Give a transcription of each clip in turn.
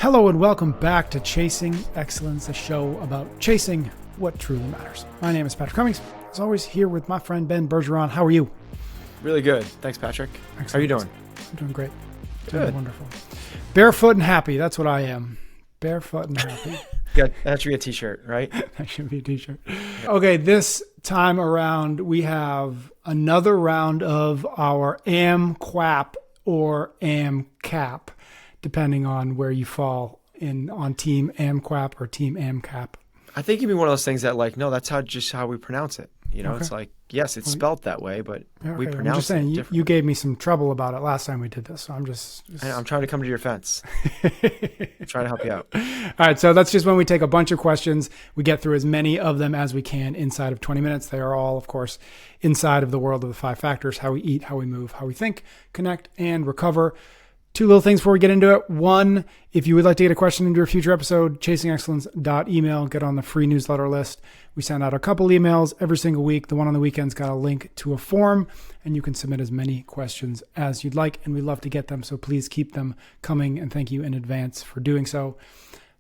Hello and welcome back to Chasing Excellence, a show about chasing what truly matters. My name is Patrick Cummings. As always, here with my friend Ben Bergeron. How are you? Really good. Thanks, Patrick. Excellent. How are you doing? I'm doing great. Good. Doing wonderful. Barefoot and happy. That's what I am. Barefoot and happy. Good. That should be a t-shirt, right? That should be a t-shirt. Okay, this time around, we have another round of our AMQAP or AMQAP, depending on where you fall on Team AMQAP or Team AMQAP. I think it'd be one of those things that no, that's just how we pronounce it. You know, It's like, yes, it's spelled that way, but we pronounce it. I'm just saying, you gave me some trouble about it last time we did this, so I'm I'm trying to come to your fence. I'm trying to help you out. All right, so that's just when we take a bunch of questions. We get through as many of them as we can inside of 20 minutes. They are all, of course, inside of the world of the 5 factors: how we eat, how we move, how we think, connect, and recover. 2 little things before we get into it. One, if you would like to get a question into a future episode, chasingexcellence.email, get on the free newsletter list. We send out a couple emails every single week. The one on the weekend's got a link to a form, and you can submit as many questions as you'd like, and we love to get them, so please keep them coming, and thank you in advance for doing so.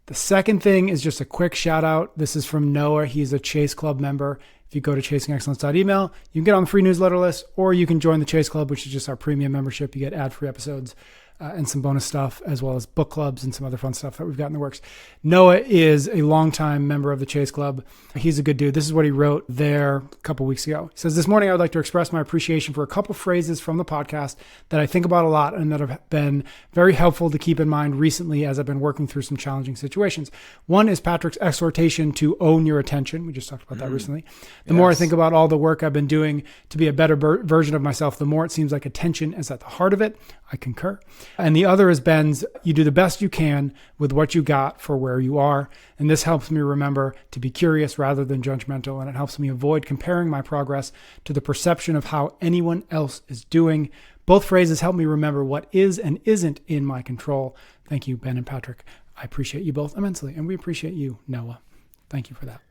The second thing is just a quick shout out. This is from Noah. He's a Chase Club member. If you go to chasingexcellence.email, you can get on the free newsletter list, or you can join the Chase Club, which is just our premium membership. You get ad-free episodes and some bonus stuff, as well as book clubs and some other fun stuff that we've got in the works. Noah is a longtime member of the Chase Club. He's a good dude. This is what he wrote there a couple weeks ago. He says, "This morning I would like to express my appreciation for a couple phrases from the podcast that I think about a lot and that have been very helpful to keep in mind recently as I've been working through some challenging situations. One is Patrick's exhortation to own your attention." We just talked about that recently. The more I think about all the work I've been doing to be a better version of myself, the more it seems like attention is at the heart of it. I concur. And the other is Ben's, "You do the best you can with what you got for where you are. And this helps me remember to be curious rather than judgmental. And it helps me avoid comparing my progress to the perception of how anyone else is doing. Both phrases help me remember what is and isn't in my control." Thank you, Ben and Patrick. I appreciate you both immensely. And we appreciate you, Noah. Thank you for that.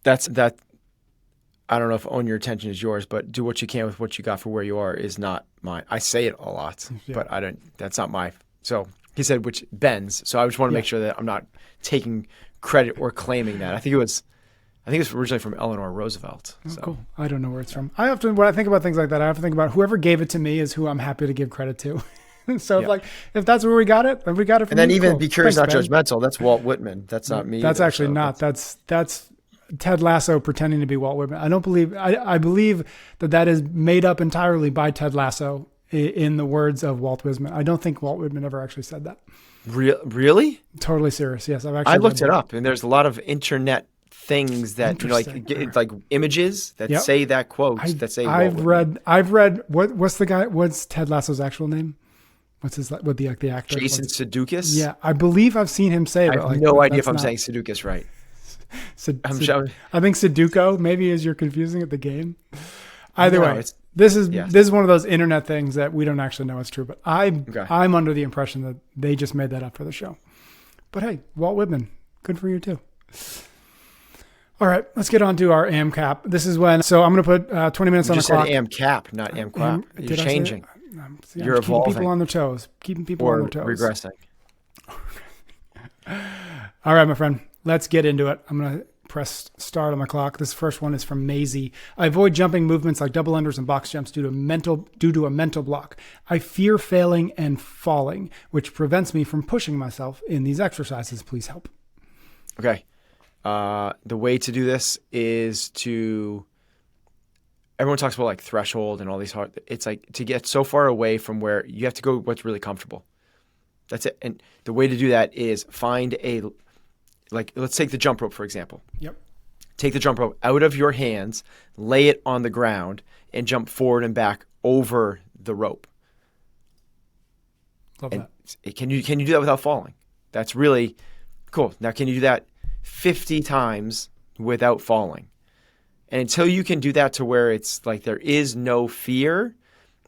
That. I don't know if own your attention is yours, but do what you can with what you got for where you are is not mine. I say it a lot, but that's not my. So he said, which Ben's. So I just want to make sure that I'm not taking credit or claiming that. I think it was originally from Eleanor Roosevelt. Oh, so. Cool. I don't know where it's from. When I think about things like that, I have to think about whoever gave it to me is who I'm happy to give credit to. So if that's where we got it, if we got it from and then you, even cool. be curious, Thanks, not Ben. judgmental. That's Walt Whitman. That's not me. That's either, actually so not. That's Ted Lasso pretending to be Walt Whitman. I believe that is made up entirely by Ted Lasso in the words of Walt Whitman. I don't think Walt Whitman ever actually said that. Really? Totally serious. Yes, I looked it up, and there's a lot of internet things that like images that say that quote that say. I've read what's Ted Lasso's actual name? What's the actor? Jason Sudeikis. Yeah, I believe I've seen him say it. I have no idea if I'm saying Sudeikis right. I think Sudoku maybe is you're confusing at the game. Either way, this is one of those internet things that we don't actually know it's true, but I'm under the impression that they just made that up for the show. But hey, Walt Whitman, good for you too. All right, let's get on to our AMQAP. This is when, so I'm going to put 20 minutes on the clock. You just said AMQAP, not AMQAP. You're changing. You're evolving. Keeping people on their toes. Keeping people on their toes. Or regressing. All right, my friend. Let's get into it. I'm going to press start on my clock. This first one is from Maisie. "I avoid jumping movements like double unders and box jumps due to a mental block. I fear failing and falling, which prevents me from pushing myself in these exercises. Please help." Okay. The way to do this is everyone talks about like threshold and all these it's like to get so far away from where you have to go what's really comfortable. That's it. And the way to do that is find let's take the jump rope, for example. Yep. Take the jump rope out of your hands, lay it on the ground, and jump forward and back over the rope. Love that. Can you do that without falling? That's really cool. Now, can you do that 50 times without falling? And until you can do that to where it's like there is no fear,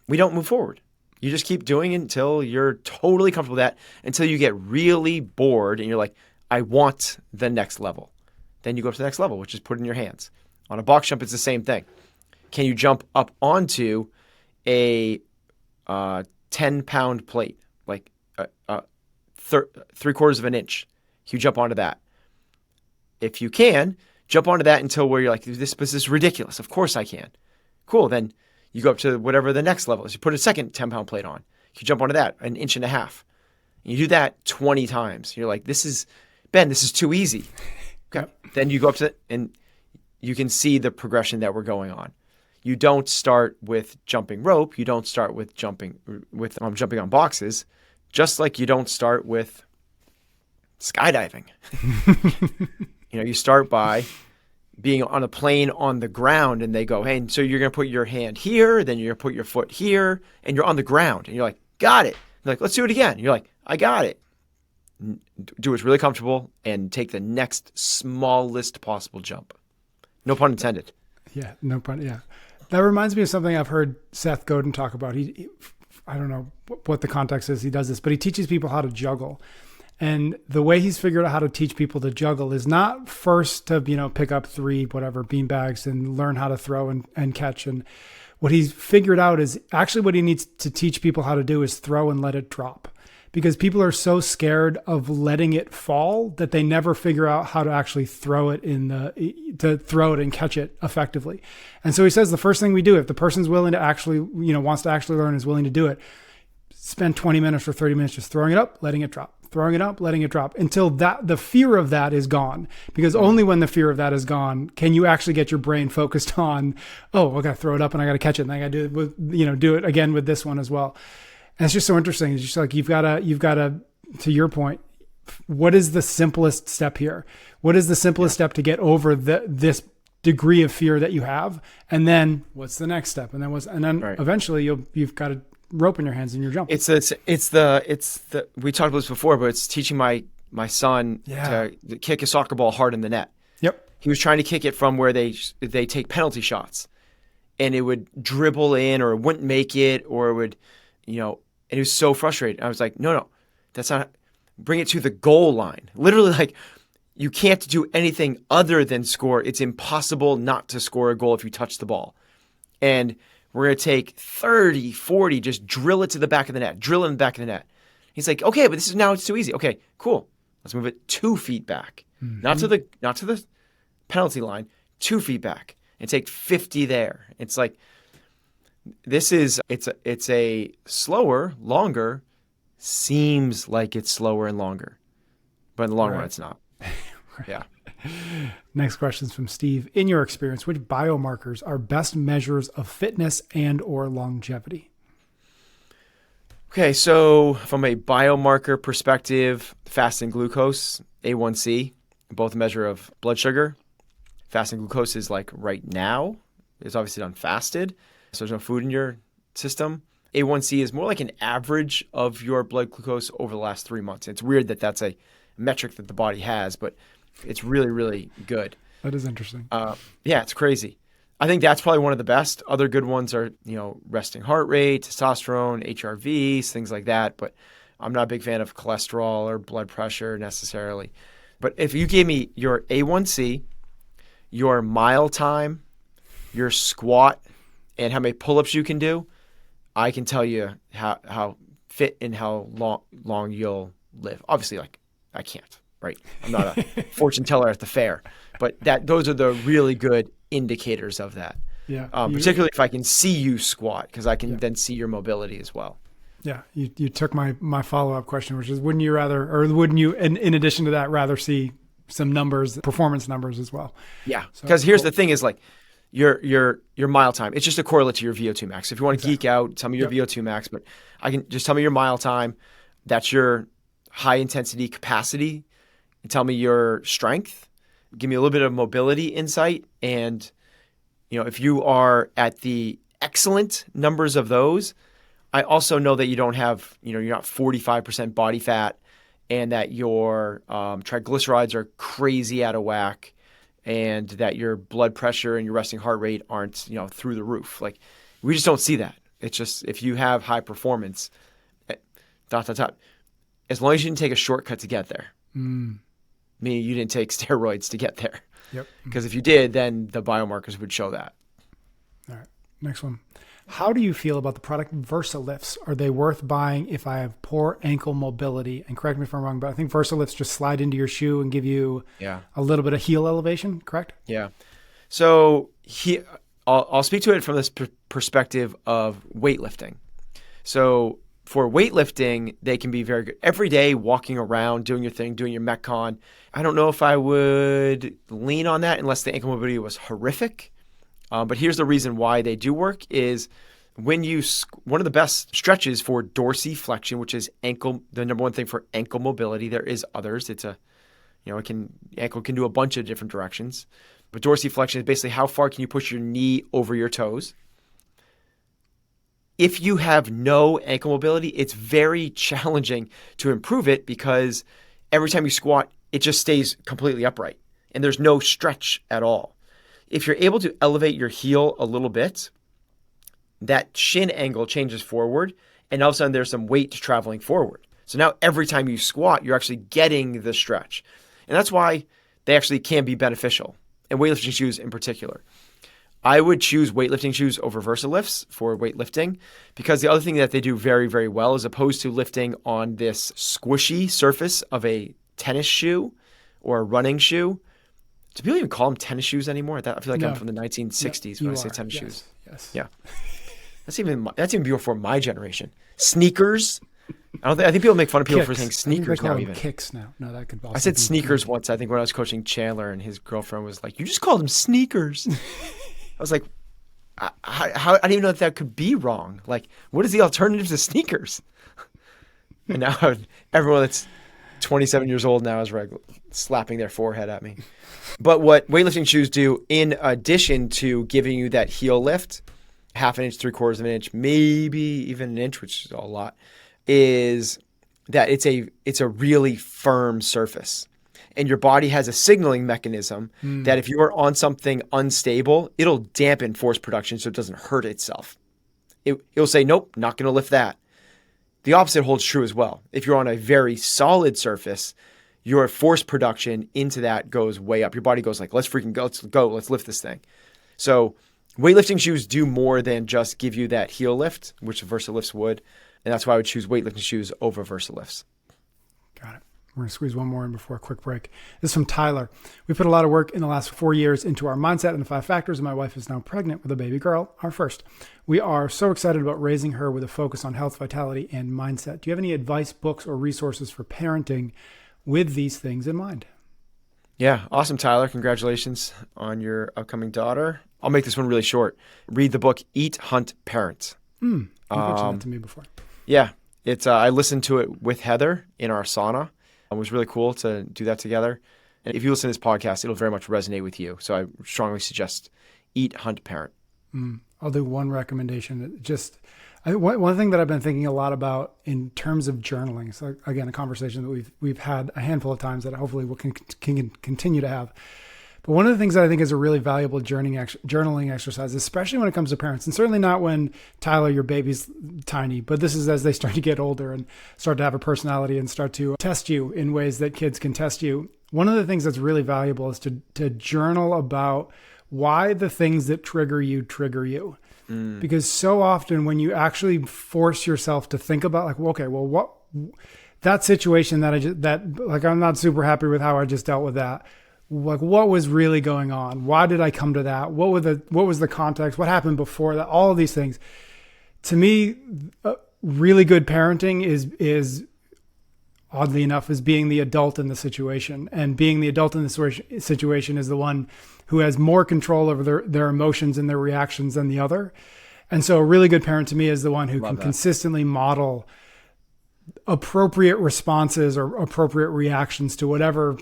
we don't move forward. You just keep doing it until you're totally comfortable with that, until you get really bored and you're like, I want the next level. Then you go up to the next level, which is put in your hands. On a box jump, it's the same thing. Can you jump up onto a 10-pound plate, like 3/4 of an inch. You jump onto that. If you can, jump onto that until where you're like, this is ridiculous. Of course I can. Cool. Then you go up to whatever the next level is. You put a second 10-pound plate on. You jump onto that, 1.5 inches. You do that 20 times. You're like, Ben, this is too easy. Okay. Then you go up to it and you can see the progression that we're going on. You don't start with jumping rope. You don't start with jumping on boxes, just like you don't start with skydiving. You start by being on a plane on the ground, and they go, hey, and so you're going to put your hand here, then you're going to put your foot here, and you're on the ground. And you're like, got it. They're like, let's do it again. You're like, I got it. Do what's really comfortable and take the next smallest possible jump. No pun intended. Yeah, no pun. Yeah. That reminds me of something I've heard Seth Godin talk about. I don't know what the context is he does this, but he teaches people how to juggle. And the way he's figured out how to teach people to juggle is not first to, pick up 3, beanbags and learn how to throw and catch. And what he's figured out is actually what he needs to teach people how to do is throw and let it drop. Because people are so scared of letting it fall that they never figure out how to actually throw it to throw it and catch it effectively. And so he says the first thing we do, if the person's willing to actually, wants to actually learn, is willing to do it, spend 20 minutes or 30 minutes just throwing it up, letting it drop, throwing it up, letting it drop until the fear of that is gone. Because only when the fear of that is gone can you actually get your brain focused on, oh, I got to throw it up and I got to catch it and I got to do it with, do it again with this one as well. And it's just so interesting. It's just like you've got to, to your point, what is the simplest step here? What is the simplest step to get over this degree of fear that you have? And then what's the next step? And then eventually you've got a rope in your hands and you're jumping. It's the we talked about this before, but it's teaching my son to kick a soccer ball hard in the net. Yep. He was trying to kick it from where they take penalty shots, and it would dribble in or it wouldn't make it, or it would, and he was so frustrated. I was like, no, that's not, bring it to the goal line. Literally, like, you can't do anything other than score. It's impossible not to score a goal if you touch the ball. And we're going to take 30, 40, just drill it to the back of the net, drill it in the back of the net. He's like, okay, but it's too easy. Okay, cool. Let's move it 2 feet back. Mm-hmm. Not to the penalty line, 2 feet back, and take 50 there. It's like, it's a slower, longer, seems like it's slower and longer, but in the long run, it's not. Right. Yeah. Next question is from Steve. In your experience, which biomarkers are best measures of fitness and or longevity? Okay, so from a biomarker perspective, fasting glucose, A1C, both a measure of blood sugar. Fasting glucose is like right now. It's obviously done fasted, so there's no food in your system. A1C is more like an average of your blood glucose over the last 3 months. It's weird that that's a metric that the body has, but it's really, really good. That is interesting. Yeah, it's crazy. I think that's probably one of the best. Other good ones are, resting heart rate, testosterone, HRVs, things like that. But I'm not a big fan of cholesterol or blood pressure necessarily. But if you gave me your A1C, your mile time, your squat, and how many pull-ups you can do, I can tell you how fit and how long you'll live. Obviously, I can't, right? I'm not a fortune teller at the fair, but those are the really good indicators of that. Yeah. Particularly if I can see you squat, because I can then see your mobility as well. Yeah. You took my follow-up question, which is, wouldn't you, in addition to that, rather see some numbers, performance numbers as well? Yeah. Because here's the thing is your mile time, it's just a correlate to your VO2 max. If you want to geek out, tell me your VO2 max, but I can just tell me your mile time. That's your high intensity capacity. And tell me your strength. Give me a little bit of mobility insight. And, if you are at the excellent numbers of those, I also know that you don't have, you're not 45% body fat, and that your triglycerides are crazy out of whack, and that your blood pressure and your resting heart rate aren't, through the roof. Like, we just don't see that. It's just, if you have high performance, as long as you didn't take a shortcut to get there. Meaning you didn't take steroids to get there. Yep. Because if you did, then the biomarkers would show that. All right. Next one. How do you feel about the product VersaLifts? Are they worth buying if I have poor ankle mobility? And correct me if I'm wrong, but I think VersaLifts just slide into your shoe and give you a little bit of heel elevation, correct? Yeah. So I'll speak to it from this perspective of weightlifting. So for weightlifting, they can be very good. Every day, walking around, doing your thing, doing your Metcon. I don't know if I would lean on that unless the ankle mobility was horrific. But here's the reason why they do work is when one of the best stretches for dorsiflexion, which is the number one thing for ankle mobility. There is others. Ankle can do a bunch of different directions. But dorsiflexion is basically how far can you push your knee over your toes. If you have no ankle mobility, it's very challenging to improve it because every time you squat, it just stays completely upright and there's no stretch at all. If you're able to elevate your heel a little bit, that shin angle changes forward and all of a sudden there's some weight traveling forward. So now every time you squat, you're actually getting the stretch. And that's why they actually can be beneficial, and weightlifting shoes in particular. I would choose weightlifting shoes over VersaLifts for weightlifting because the other thing that they do very, very well as opposed to lifting on this squishy surface of a tennis shoe or a running shoe. Do people even call them tennis shoes anymore? I feel like I'm from the 1960s when I say tennis shoes. Yes. Yeah. That's even before my generation. Sneakers. I think people make fun of people for saying sneakers now. Even Kicks now. No, that could also I said sneakers once. I think when I was coaching Chandler, and his girlfriend was like, "You just called them sneakers." I was like, "I didn't even know that could be wrong. Like, what is the alternative to sneakers?" And now everyone that's 27 years old now is slapping their forehead at me. But what weightlifting shoes do, in addition to giving you that heel lift, 1/2 inch, 3/4 inch, maybe even an inch, which is a lot, is that it's a really firm surface. And your body has a signaling mechanism that if you are on something unstable, it'll dampen force production so it doesn't hurt itself. It'll say, nope, not going to lift that. The opposite holds true as well. If you're on a very solid surface, your force production into that goes way up. Your body goes like, let's freaking go, let's lift this thing. So weightlifting shoes do more than just give you that heel lift, which VersaLifts would. And that's why I would choose weightlifting shoes over VersaLifts. Got it. We're going to squeeze one more in before a quick break. This is from Tyler. We put a lot of work in the last 4 years into our mindset and the 5 factors, and my wife is now pregnant with a baby girl, our first. We are so excited about raising her with a focus on health, vitality, and mindset. Do you have any advice, books, or resources for parenting with these things in mind? Yeah, awesome, Tyler. Congratulations on your upcoming daughter. I'll make this one really short. Read the book Eat, Hunt, Parent. You mentioned that to me before. Yeah, it's. I listened to it with Heather in our sauna. It was really cool to do that together. And if you listen to this podcast, it'll very much resonate with you. So I strongly suggest Eat, Hunt, Parent. I'll do one recommendation. One thing that I've been thinking a lot about in terms of journaling. So again, a conversation that we've had a handful of times that hopefully we'll can continue to have. But one of the things that I think is a really valuable journaling exercise, especially when it comes to parents, and certainly not when, Tyler, your baby's tiny, but this is as they start to get older and start to have a personality and start to test you in ways that kids can test you. One of the things that's really valuable is to journal about why the things that trigger you. Because so often when you actually force yourself to think about like, okay, well, what that situation that I'm not super happy with how I just dealt with that. Like, what was really going on? Why did I come to that? What was the context? What happened before that? All of these things. To me, really good parenting is oddly enough, is being the adult in the situation. And being the adult in the situation is the one who has more control over their emotions and their reactions than the other. And so a really good parent to me is the one who can consistently model appropriate responses or appropriate reactions to whatever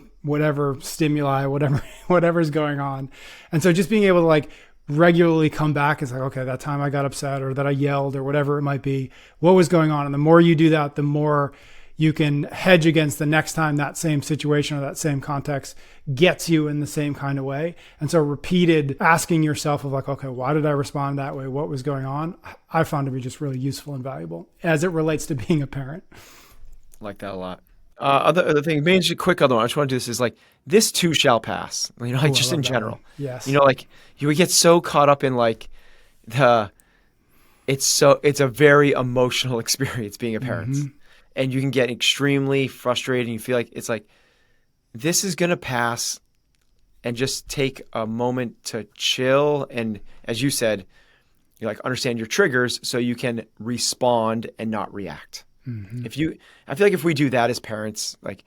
stimuli, whatever's going on. And so just being able to like regularly come back is like, okay, that time I got upset or that I yelled or whatever it might be, what was going on? And the more you do that, the more you can hedge against the next time that same situation or that same context gets you in the same kind of way. And so repeated asking yourself of like, okay, why did I respond that way? What was going on? I found to be just really useful and valuable as it relates to being a parent. Like that a lot. Other thing, maybe just a quick other one. I just want to do this is like, this too shall pass. You know, like just in general. Yes. You know, like you would get so caught up in like it's a very emotional experience being a parent. Mm-hmm. And you can get extremely frustrated and you feel like it's like, this is going to pass, and just take a moment to chill. And as you said, you like understand your triggers so you can respond and not react. Mm-hmm. I feel like if we do that as parents, like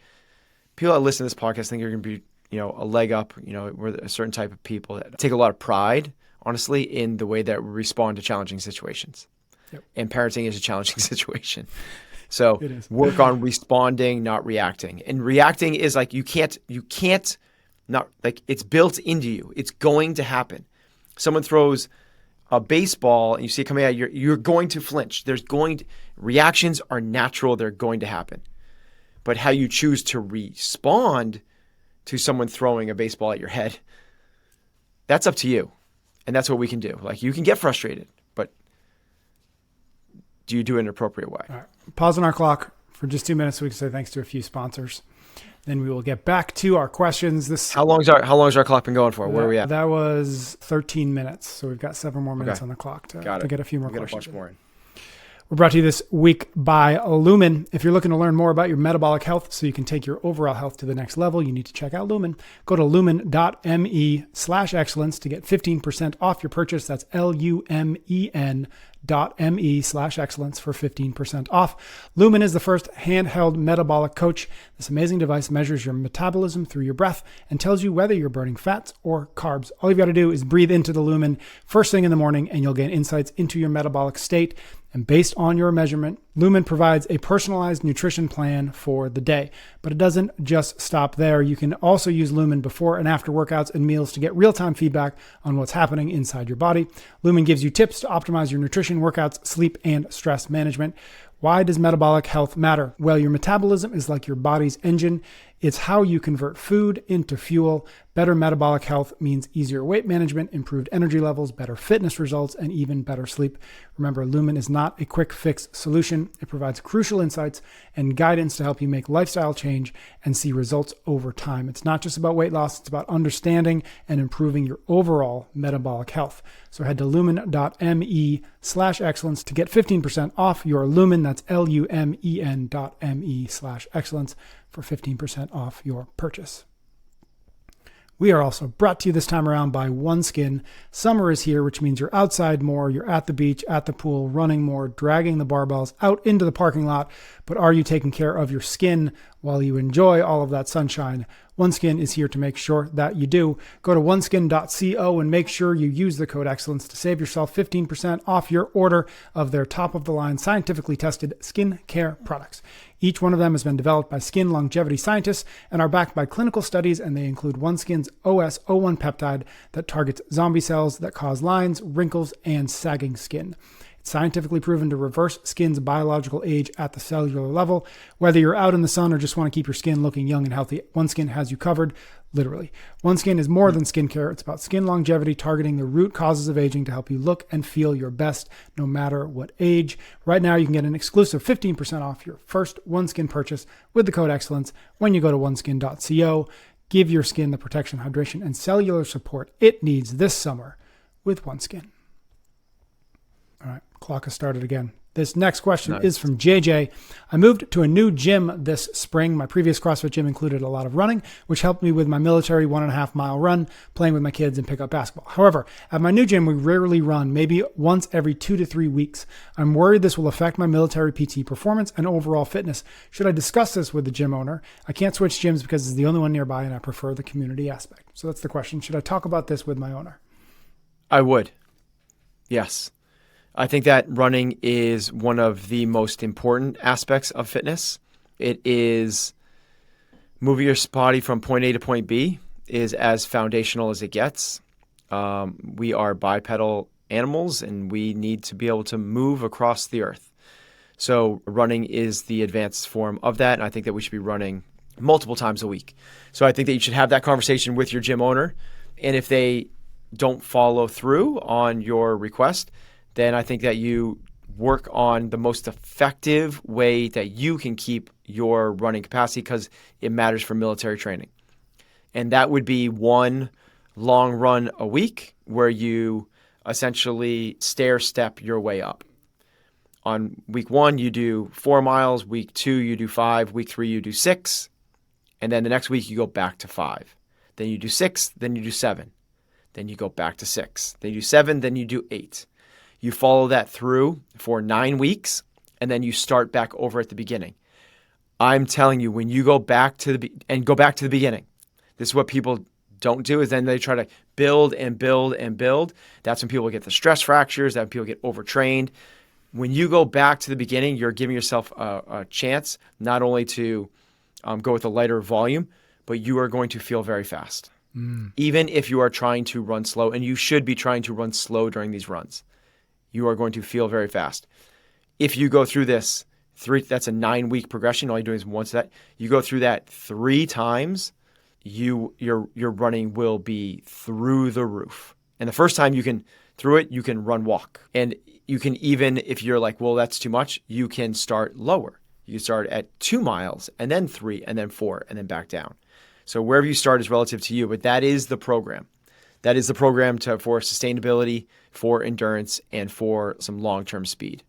people that listen to this podcast think you're going to be, a leg up, we're a certain type of people that take a lot of pride, honestly, in the way that we respond to challenging situations. Yep. And parenting is a challenging situation. So It is. work on responding, not reacting. And reacting is like, you can't not like, it's built into you. It's going to happen. Someone throws a baseball and you see it coming out, you're going to flinch. Reactions are natural. They're going to happen. But how you choose to respond to someone throwing a baseball at your head, that's up to you. And that's what we can do. Like, you can get frustrated, but do you do it in an appropriate way? All right. Pause on our clock for just 2 minutes so we can say thanks to a few sponsors. Then we will get back to our questions. How long's our clock been going for? Where are we at? That was 13 minutes. So we've got 7 more minutes on the clock to get a few more questions. Get a bunch more in. We're brought to you this week by Lumen. If you're looking to learn more about your metabolic health so you can take your overall health to the next level, you need to check out Lumen. Go to lumen.me/excellence to get 15% off your purchase. That's lumen.me/excellence for 15% off. Lumen is the first handheld metabolic coach. This amazing device measures your metabolism through your breath and tells you whether you're burning fats or carbs. All you've got to do is breathe into the Lumen first thing in the morning and you'll gain insights into your metabolic state. And based on your measurement, Lumen provides a personalized nutrition plan for the day. But it doesn't just stop there. You can also use Lumen before and after workouts and meals to get real-time feedback on what's happening inside your body. Lumen gives you tips to optimize your nutrition, workouts, sleep, and stress management. Why does metabolic health matter? Well, your metabolism is like your body's engine. It's how you convert food into fuel. Better metabolic health means easier weight management, improved energy levels, better fitness results, and even better sleep. Remember, Lumen is not a quick fix solution. It provides crucial insights and guidance to help you make lifestyle change and see results over time. It's not just about weight loss. It's about understanding and improving your overall metabolic health. So head to lumen.me/excellence to get 15% off your Lumen. That's lumen.me/excellence for 15% off your purchase. We are also brought to you this time around by OneSkin. Summer is here, which means you're outside more, you're at the beach, at the pool, running more, dragging the barbells out into the parking lot. But are you taking care of your skin while you enjoy all of that sunshine? OneSkin is here to make sure that you do. Go to oneskin.co and make sure you use the code excellence to save yourself 15% off your order of their top-of-the-line scientifically tested skin care products. Each one of them has been developed by skin longevity scientists and are backed by clinical studies, and they include OneSkin's OS01 peptide that targets zombie cells that cause lines, wrinkles, and sagging skin. It's scientifically proven to reverse skin's biological age at the cellular level. Whether you're out in the sun or just want to keep your skin looking young and healthy, OneSkin has you covered, literally. OneSkin is more than skincare. It's about skin longevity, targeting the root causes of aging to help you look and feel your best no matter what age. Right now, you can get an exclusive 15% off your first OneSkin purchase with the code excellence when you go to oneskin.co. Give your skin the protection, hydration, and cellular support it needs this summer with OneSkin. All right, clock has started again. This next question is from JJ. I moved to a new gym this spring. My previous CrossFit gym included a lot of running, which helped me with my military 1.5 mile run, playing with my kids, and pick up basketball. However, at my new gym, we rarely run, maybe once every 2 to 3 weeks. I'm worried this will affect my military PT performance and overall fitness. Should I discuss this with the gym owner? I can't switch gyms because it's the only one nearby and I prefer the community aspect. So that's the question. Should I talk about this with my owner? I would. Yes. I think that running is one of the most important aspects of fitness. It is moving your body from point A to point B is as foundational as it gets. We are bipedal animals and we need to be able to move across the earth. So running is the advanced form of that. And I think that we should be running multiple times a week. So I think that you should have that conversation with your gym owner. And if they don't follow through on your request, then I think that you work on the most effective way that you can keep your running capacity, because it matters for military training. And that would be one long run a week where you essentially stair step your way up. on week 1, you do 4 miles. Week 2, you do 5. Week 3, you do 6. And then the next week, you go back to 5. Then you do 6. Then you do 7. Then you go back to 6. Then you do 7. Then you do 8. You follow that through for 9 weeks, and then you start back over at the beginning. I'm telling you, when you go back to the beginning, this is what people don't do, is then they try to build and build and build. That's when people get the stress fractures. That's when people get overtrained. When you go back to the beginning, you're giving yourself a chance not only to go with a lighter volume, but you are going to feel very fast. Even if you are trying to run slow, and you should be trying to run slow during these runs, you are going to feel very fast. If you go through this that's a 9-week progression. All you're doing is once that. You go through that 3 times, your running will be through the roof. And the first time you can run walk. And you can, even if you're like, well, that's too much, you can start lower. You start at 2 miles and then 3 and then 4 and then back down. So wherever you start is relative to you, but that is the program. That is the program for sustainability, for endurance, and for some long-term speed.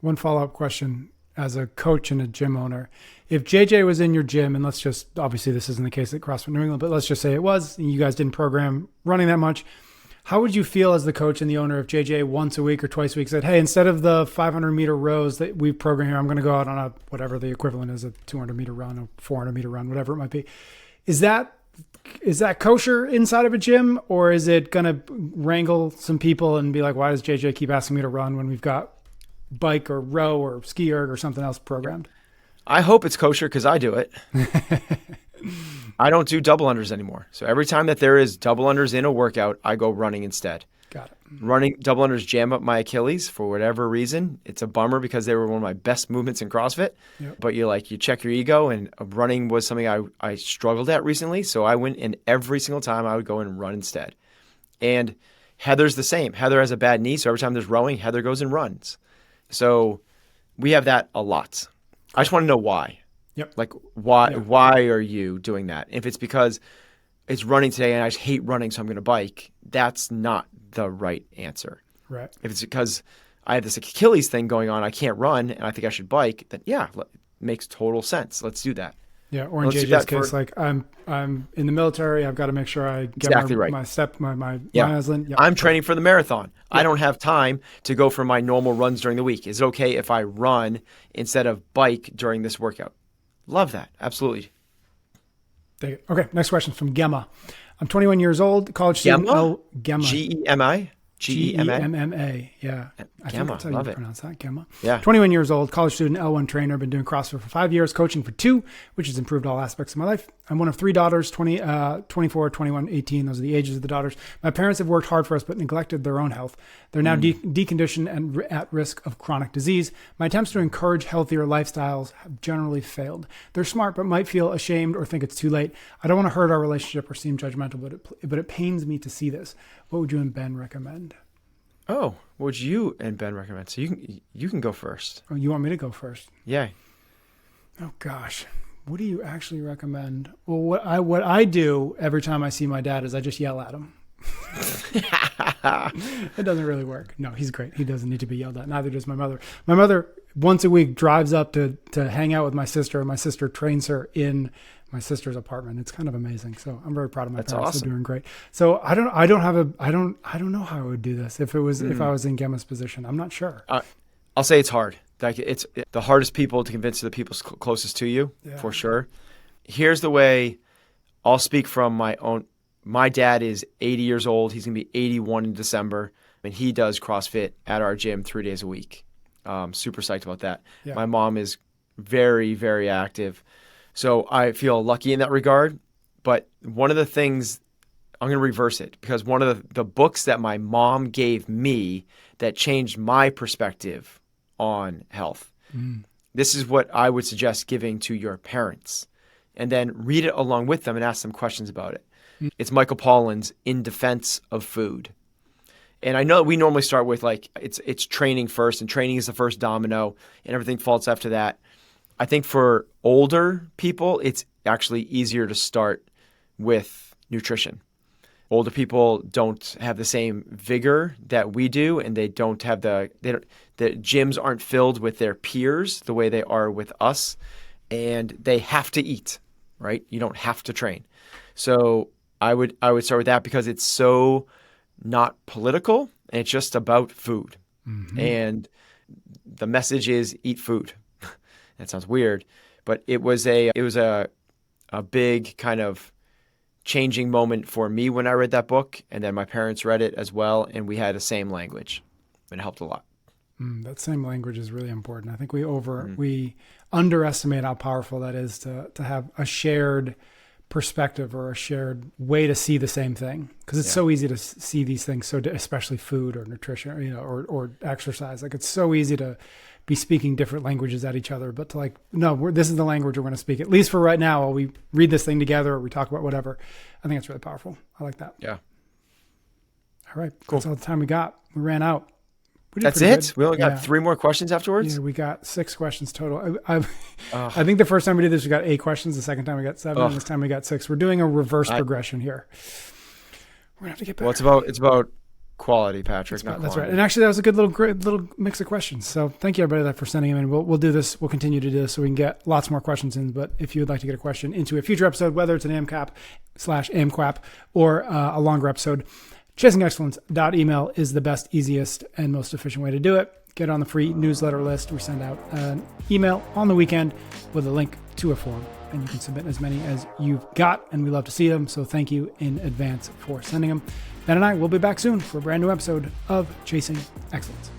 One follow-up question as a coach and a gym owner. If JJ was in your gym, and obviously this isn't the case at CrossFit New England, but let's just say it was, and you guys didn't program running that much, how would you feel as the coach and the owner if JJ once a week or twice a week said, hey, instead of the 500-meter rows that we program here, I'm going to go out on whatever the equivalent is, a 200-meter run, a 400-meter run, whatever it might be. Is that kosher inside of a gym, or is it going to wrangle some people and be like, why does JJ keep asking me to run when we've got bike or row or ski erg or something else programmed? I hope it's kosher because I do it. I don't do double unders anymore. So every time that there is double unders in a workout, I go running instead. Got it. Running double unders jam up my Achilles for whatever reason. It's a bummer because they were one of my best movements in CrossFit. Yep. But you check your ego, and running was something I struggled at recently. So I went, and every single time I would go and run instead. And Heather's the same. Heather has a bad knee, so every time there's rowing, Heather goes and runs. So we have that a lot. I just want to know why. Yep. Like, why are you doing that? If it's because it's running today and I just hate running, so I'm going to bike, that's not the right answer. Right. If it's because I have this Achilles thing going on, I can't run, and I think I should bike, then yeah, it makes total sense. Let's do that. Yeah, or in JJ's case, like I'm in the military, I've got to make sure I get my step, my miles in. Yep. I'm training for the marathon. Yep. I don't have time to go for my normal runs during the week. Is it okay if I run instead of bike during this workout? Love that. Absolutely. Okay, next question from Gemma. I'm 21 years old, college student. Gemma? G-E-M-I? G-E-M-M-A, yeah. I think that's how you pronounce that, Gemma. Yeah. 21 years old, college student, L1 trainer, been doing CrossFit for 5 years, coaching for 2, which has improved all aspects of my life. I'm one of 3 daughters, 24, 21, 18. Those are the ages of the daughters. My parents have worked hard for us, but neglected their own health. They're now deconditioned and at risk of chronic disease. My attempts to encourage healthier lifestyles have generally failed. They're smart, but might feel ashamed or think it's too late. I don't want to hurt our relationship or seem judgmental, but it pains me to see this. What would you and Ben recommend? Oh, what would you and Ben recommend? So you can go first. Oh, you want me to go first? Yeah. Oh gosh, what do you actually recommend? Well, what I do every time I see my dad is I just yell at him. It doesn't really work. No, he's great. He doesn't need to be yelled at. Neither does my mother. My mother once a week drives up to hang out with my sister, and my sister trains her in my sister's apartment. It's kind of amazing. So I'm very proud of my parents. Awesome. They're doing great. So I don't know how I would do this if I was in Gemma's position. I'm not sure. I'll say it's hard. Like it's the hardest people to convince are the people closest to you, for sure. Here's the way I'll speak from my own. My dad is 80 years old. He's going to be 81 in December, and he does CrossFit at our gym 3 days a week. Super psyched about that. Yeah. My mom is very, very active. So I feel lucky in that regard. But one of the things, I'm going to reverse it, because one of the books that my mom gave me that changed my perspective on health. This is what I would suggest giving to your parents, and then read it along with them and ask them questions about it. It's Michael Pollan's In Defense of Food. And I know that we normally start with like it's training first, and training is the first domino, and everything falls after that. I think for older people, it's actually easier to start with nutrition. older people don't have the same vigor that we do, and they don't have the gyms aren't filled with their peers the way they are with us, and they have to eat, right? You don't have to train. So I would start with that because it's so not political, and it's just about food. Mm-hmm. And the message is eat food. That sounds weird, but it was a big kind of changing moment for me when I read that book, and then my parents read it as well, and we had the same language. It helped a lot. That same language is really important. I think we underestimate how powerful that is to have a shared perspective or a shared way to see the same thing, because it's so easy to see these things, especially food or nutrition, or exercise. Like, it's so easy to be speaking different languages at each other, but to this is the language we're going to speak, at least for right now, while we read this thing together or we talk about whatever. I think it's really powerful. I like that. Yeah. All right. Cool. That's all the time we got. We ran out. That's it? Good. We only got 3 more questions afterwards? Yeah, we got 6 questions total. I think the first time we did this, we got 8 questions. The second time we got 7. And this time we got 6. We're doing a reverse progression here. We're going to have to get better. Well, it's about quality, Patrick. That's right. And actually, that was a good little mix of questions. So thank you, everybody, for sending them in. We'll do this. We'll continue to do this so we can get lots more questions in. But if you would like to get a question into a future episode, whether it's an AMQAP/AMQAP or a longer episode, chasingexcellence.email is the best, easiest, and most efficient way to do it. Get on the free newsletter list. We send out an email on the weekend with a link to a form, and you can submit as many as you've got, and we love to see them. So thank you in advance for sending them. Ben and I will be back soon for a brand new episode of Chasing Excellence.